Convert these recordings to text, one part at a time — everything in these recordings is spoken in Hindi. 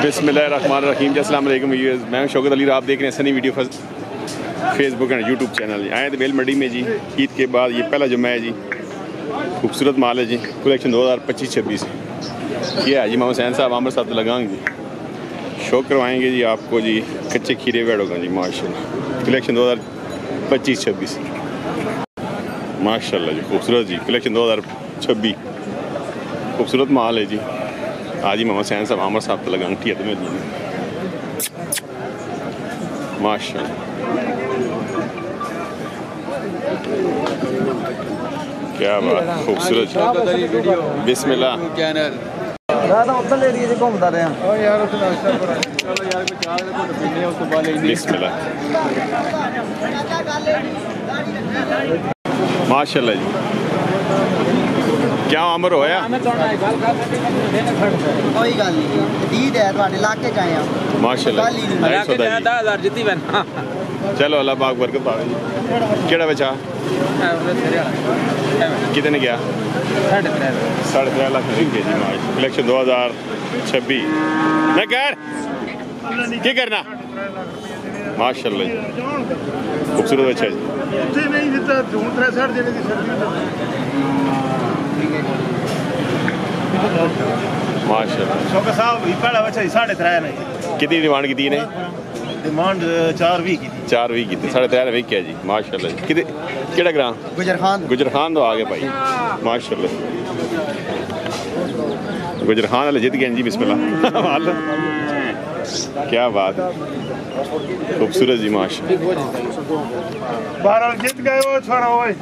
बिस्मिल्लाहिर्रहमानिर्रहीम। अस्सलाम वालेकुम व्यूअर्स, मैं शौकत अली। आप देख रहे हैं Sunny video Facebook and YouTube channel. आए थे बेल मंडी में जी, ईद के बाद ये पहला जुम्मा है जी। खूबसूरत माल है जी, कलेक्शन 2025-26 ये है जी। मोहम्मद हुसैन साहब आमर साहब लगाएंगे जी, शो करवाएंगे जी आपको जी। कच्चे खीरे वेड़ होगा जी माशाल्लाह। कलेक्शन 2025-26 माशाल्लाह जी, खूबसूरत जी। कलेक्शन 2026 खूबसूरत माल है जी। आज ही मोहम्मद हुसैन साहब आमर साहब लगा अंगठी में माशाल्लाह। क्या बात, खूबसूरत। बिस्मिल्लाह। बिस्मिल्लाह माशाल्लाह जी। क्या अमर होया? कोई गल नहीं, ईद है तुहाडे इलाके च आए हां माशाल्लाह। चलो अल्लाह पाक बरकत पावे जी। केड़ा बचा कितने गया? 3.5 लाख जी माश। कलेक्शन 2026 ना कर क्या करना माशाल्लाह जी, खूबसूरत अच्छा जी। माशाल्लाह शौकत साहब पहला बच्चा 3.5 ने। कितनी डिमांड की ने? डिमांड 420 की 420 की 3.5 में क्या जी माशाल्लाह। कितने केड़ा ग्राम? गुजर खान तो आ गए भाई माशाल्लाह। गुजर खान वाले जित गए जी। बिस्मिल्लाह क्या बात, खूबसूरत जी माशाल्लाह। जित गए वो छोरा ओए।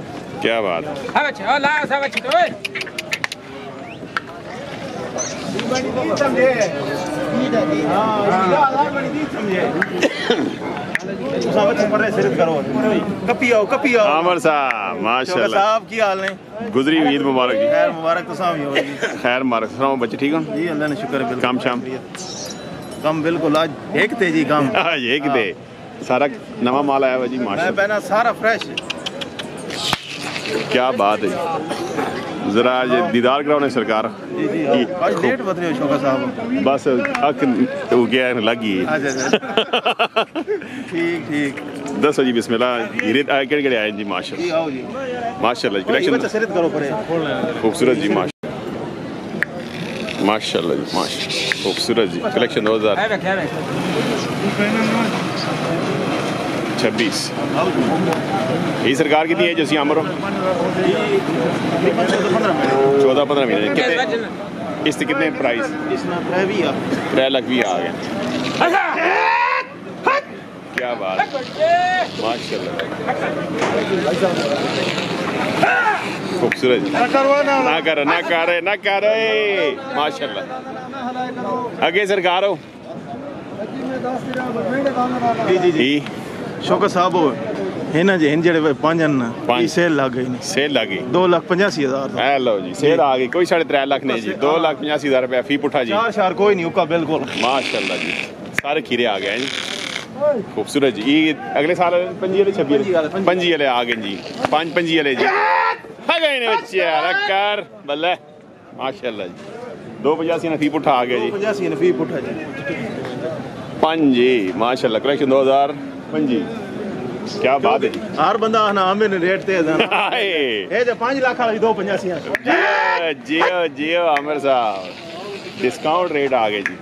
क्या बात। आमर साहब माशाल्लाह साहब की हाल ने? गुजरी ईद मुबारक जी। खैर मुबारक तो साहब खैर मुबारक। सुनाओ बच्चे ठीक हो जी? अल्लाह ने शुक्र है। काम शाम कम बिल्कुल आज एक थे जी काम। आज एक थे। सारा नवा माल आया हुआ जी माशाल्लाह। पहना सारा फ्रेश। क्या बात है, जरा ये दीदार कराओ ने सरकार। जी जी आज लेट बदले हो शौकत साहब। बस अक हो गया लगी। ठीक ठीक दसो जी। बिस्मिल्लाह। हीरे केड़े आए जी माशाल्लाह। जी आओ जी माशाल्लाह। कलेक्शन करो पड़े खूबसूरत जी माशाल्लाह माशाल्लाह जी माशाल्लाह खूबसूरत जी। कलेक्शन 2026 यही सरकार की है जो सी अमर 14-15 महीने कितने इस कितने प्राइस? 3 लाख भी आ गए। क्या बात माशाल्लाह खूबसूरत। ना कर माशाल्लाह। आगे सरकार हो जी शौकत साहब है ना जी। जेड़े 5 सेल लग गई। सेल लग गई 2,85,000। लो जी सेल आ गई। कोई 3.5 लाख नहीं जी। 2,85,000 रुपया फी पुठा जी। चार कोई नहीं उका बिल्कुल माशाल्लाह जी। सारे खीरे आ गए जी खूबसूरत जी। अगले साल 25 वाले आ गए जी। 5 वाले जी आ गए ने बच्चे कर बल्ले माशाल्लाह जी। 285 फी पुठा आ गया जी। 85 फी पुठा जी 5 जी माशाल्लाह। कलेक्शन 2025। क्या बात है जी। हर बंदा ना हमें रेट ते ए जे 5 लाख वाली 285। जियो आमिर साहब डिस्काउंट रेट आ गए जी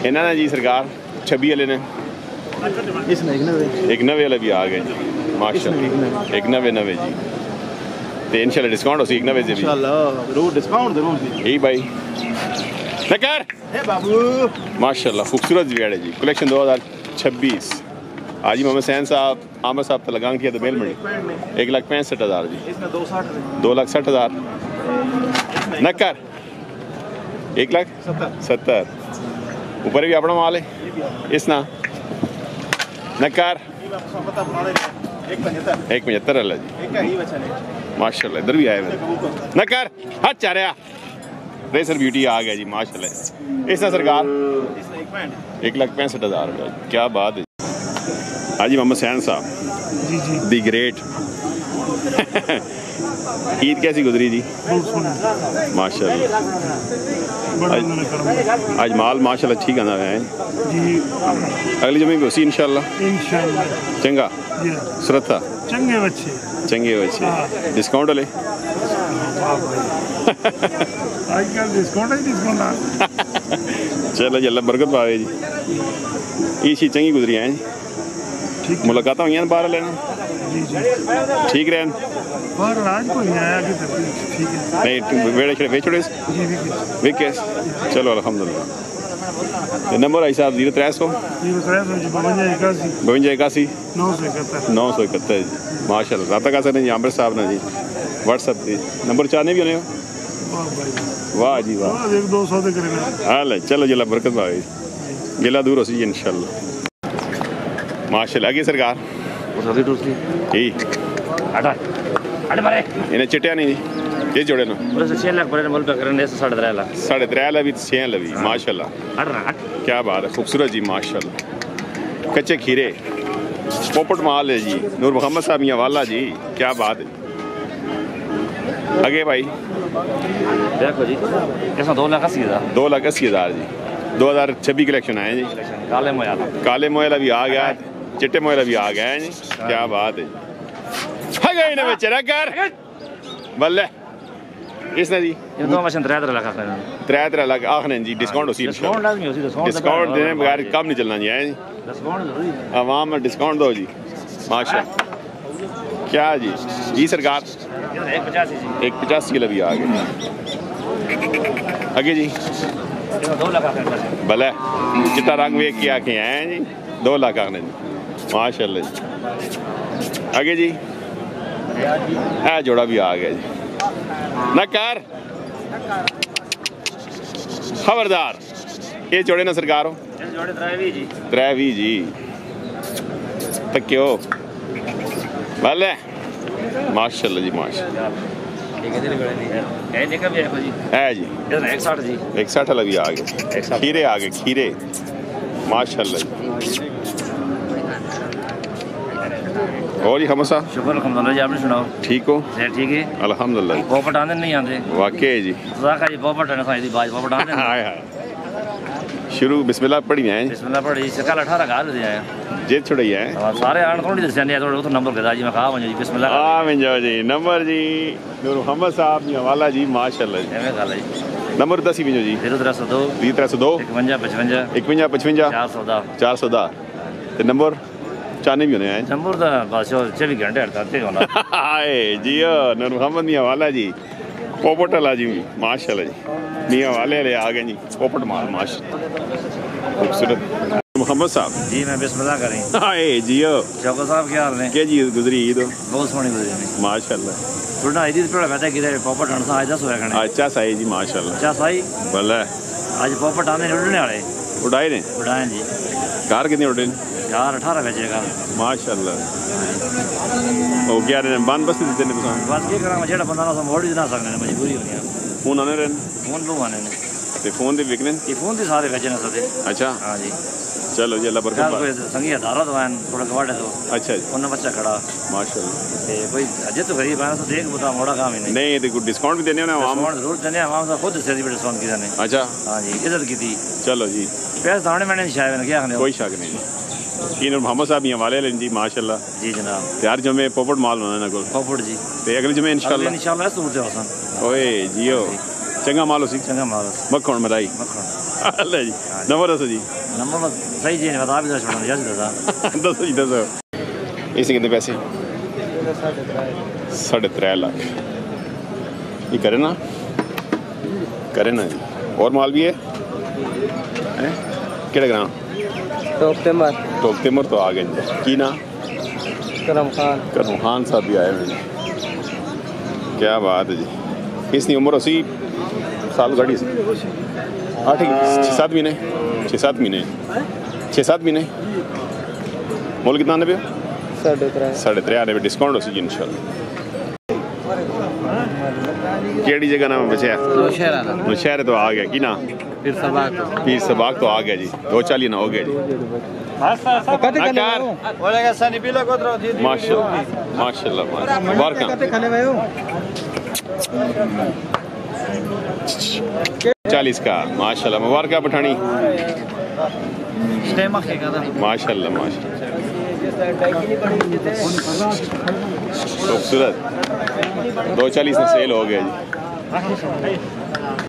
इन्होंने जी सरकार। 26 वाले ने एक नवे वाले भी आ गए जी माशाल्लाह। एक नवे जी तो इंशाल्लाह डिस्काउंट हो सी। एक नवे से भी जरूर डिस्काउंट जरूर जी। यही भाई नकर बाबू माशाल्लाह खूबसूरत जी है जी। कलेक्शन 2026 आज ही मोहम्मद हुसैन साहब आमर साहब लगांग किया तो बेल मंडी 1,65,000 जी। 2,60,000 नकर 1,70,000 ऊपर भी अपना माल है इस ना नकार 1,75 अल्लाह जी माशाल्लाह। इधर भी आए नकार हट चारिया रेसर ब्यूटी आ गया जी माशाल्लाह। इस ना सरकार 1,65,000 रुपया। क्या बात है। हाजी मोहम्मद हुसैन साहब दी ग्रेट ईद कैसी गुजरी जी? माशाल्लाह। आज माल माशाल्लाह ठीक आना है जी। अगली जुमे भी उसी इंशाल्लाह। चंगा सुरता चंगे बच्चे डिस्काउंट वाले आजकल डिस्काउंट ही डिस्काउंट। चलो जी अल्लाह बरकत पावे जी। ईद चंगी गुजरी है जी। मुलाकात हुई बाहर लेना जी जी ठीक रहन और आज कोई नहीं आया कि ठीक है नहीं वेड़े छड़े बेचड़े जी विके चलो अल्हम्दुलिल्लाह। नंबर आई साहब 0300 52 81 971 जी माशाल्लाह। रब्ता का सर जी आमिर साहब ना जी व्हाट्सएप पे नंबर चाहने भी होने हो। वाह जी वाह 1-200 दे करेगा हाल चलो जी अल्लाह बरकत पावे गिला दूर हो सी इंशाल्लाह माशाल्लाह। आगे सरकार ठीक इन्हें चिट्टिया नहीं जी जोड़े ना 6 लाख पर मोल पे करने 3.5 लाख 3.5 लाख भी 6 लवी माशाल्लाह। क्या बात है खूबसूरत जी माशाल्लाह। कच्चे खीरे पोपट माल है जी नूर मोहम्मद साहब मियां वाला जी क्या बात है। आगे भाई देखो जी कैसा 2,80,000 2,80,000 जी 2026 कलेक्शन आए जी। काले मोयला भी आ गया चिट्टे मोयला भी आ गया है जी क्या बात है। गए ना बेचारा कर बल्ले इसने जी ये दो मशीन 3 लाख आखने 3 लाख आखने जी डिस्काउंट उसी डिस्काउंट लाजमी होसी डिस्काउंट देने बगैर काम नहीं चलना जी है जी। डिस्काउंट जरूरी है आवाम में डिस्काउंट दो जी माशा क्या जी जी सरकार 185 किलो भी आ गए। आगे जी 2 लाख आखने भले चिट्टा रंग वेख के आके आए जी 2 लाख आखने जी माशाल्लाह जी। आगे जी है जोड़ा भी आ गया जी ना कार खबरदार ये जोड़े ना सरकार हो जोड़े 320 जी तक क्यों भले माशाल्लाह जी माशाल्लाह है जी 160 जी 160 वाला भी आ गए खीरे आ गए खीरे माशाल्लाह जी। और जी हमसा शुक्र अल्हम्दुलिल्लाह जी आपने सुनाओ ठीक हो सेहत ठीक है अल्हम्दुलिल्लाह। पोपट आंदे नहीं आंदे वाकई जी जाका जी पोपट ने खाई दी बाज पोपट आंदे हाय हाय शुरू बिस्मिल्लाह पढ़ी है बिस्मिल्लाह पढ़ी से कल 18 गाल दे आया जे छुड़ई है सारे आन थोड़ी दस ने थोड़े तो नंबर के जी मैं कहा जी बिस्मिल्लाह आ में जाओ जी नंबर जी नूर मोहम्मद साहब ने हवाला जी माशाल्लाह जी एवे गाल जी नंबर 10 भी जी 0302 0302 55 55 55 410 ते नंबर चाने भी होने हैं नंबर दा बस 24 घंटे हड़ताते होना हाय जी नूर मोहम्मद मियां वाला जी पोपट वाला जी माशाल्लाह जी मियां वाले ले आ गए जी पोपट माल माशाल्लाह खूबसूरत मोहम्मद साहब जी मैं बिस्मिल्लाह करें हाय जियो चौको साहब क्या हाल है क्या जी गुजरी ईद बहुत सोहनी गुजरी माशाल्लाह थोड़ा ईद पेड़ा कहता कि पोपट हणसा आज 10 होया कने अच्छा सही जी माशाल्लाह अच्छा सही भला आज पोपट आने उड़ने वाले उड़ाए ने उड़ाए जी कार कितने उड़े यार 18 बजेगा माशाल्लाह ओ क्या रे बंद बस देते ने तुम बस के करा जेड़ा बंदा ना मोड़ ही ना सकने मजबूरी होनी है फोन आने रहन फोन लो आने ने ते फोन दे विकने ये फोन दे सारे बजे ना सदे अच्छा हां जी चलो जी अल्लाह बरकत कोई संगी धारा दवान थोड़ा गवाड़े तो अच्छा जी उन बच्चा खड़ा माशाल्लाह ते कोई अजे तो गरीब है तो देख बता मोड़ा काम ही नहीं नहीं ते कुछ डिस्काउंट भी देने ना आवाम डिस्काउंट जरूर देने आवाम से खुद से डिस्काउंट की देने अच्छा हां जी इज्जत की थी चलो जी पैसे दाने मैंने शायद क्या कहने कोई शक नहीं जी मोहम्मद साहब यहाँ वाले लें जी माशाल्लाह जी जनाब यार जो मैं पोपट माल होना ना को पोपट जी ते अगले जो मैं इंशाल्लाह सूरत हसन ओए जियो चंगा माल उसी चंगा माल मक्खन मलाई मक्खन अल्लाह जी नंबर दसो जी नंबर सही जी ने बता भी दस छोड़ना जल्दी दसा दसो जी दसो इसे कितने पैसे 3.5 लाख ये करे ना जी और माल भी है केड़े ग्राम टोकते मर तो आ गए की ना करम खान साहब भी आए हैं क्या बात है जी इसकी उम्र 80 साल गाड़ी से 6-7 महीने 6-7 महीने मोल कितना आने पे 3.5 आने पे डिस्काउंट हो सी इंशाल्लाह। केड़ी जगह नाम बचा नौशहर तो आ गया की ना फिर सबाक पीर सबाक तो आ गया जी 240 ना हो गया जी कते हाँ, क्या? ओलेगा सनी बिलो कोद्रो थी माशाल्लाह माशाल्लाह मुबारक कते खले भयो 40 का माशाल्लाह मुबारक पठानी स्टेमा खेगा था माशाल्लाह माशाल्लाह खूबसूरत 240 में सेल हो गया जी